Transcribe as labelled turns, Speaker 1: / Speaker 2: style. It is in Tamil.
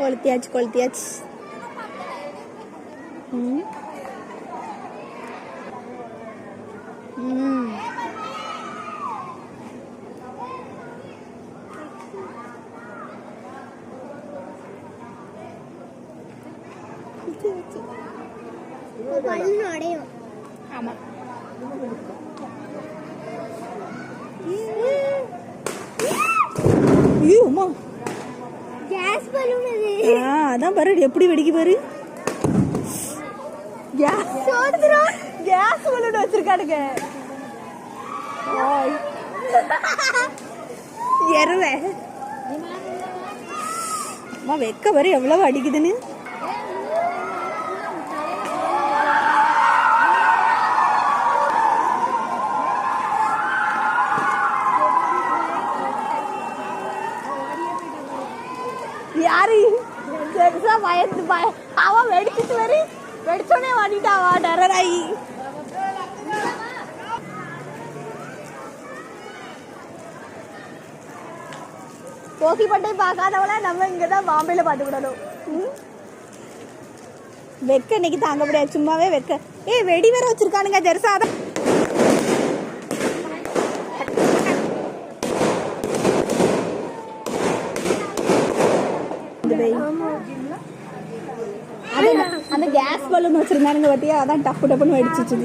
Speaker 1: கொளுத்தியாச்சு கொளுத்தியாச்சு.
Speaker 2: அடையும்.
Speaker 1: ஆமா
Speaker 2: கேஸ் பலூன் அது.
Speaker 1: அதான் பாரு எப்படி வெடிக்கு பாரு. Case balloon வச்சிருக்கானுங்க. எருவே வெக்க பாரு எவ்வளவு அடிக்குதுன்னு. யாரு பயந்து அவன் வெடிச்சிட்டு வரு வெடிச்சோடனே வாடிட்டாவா டெரராயி. போக்கி பட்டை பார்க்காதவள நம்ம இங்கதான் பாம்பேல பாத்துக்கிடணும். வெக்க இன்னைக்கு தாங்க முடியாது சும்மாவே வெக்க. வெடி வேற வச்சிருக்கானுங்க ஜெருசாதான். அந்த கேஸ் பலூன் வச்சிருந்தானுங்க பத்தியா, அதான் டப்பு டப்புன்னு வெடிச்சிச்சு.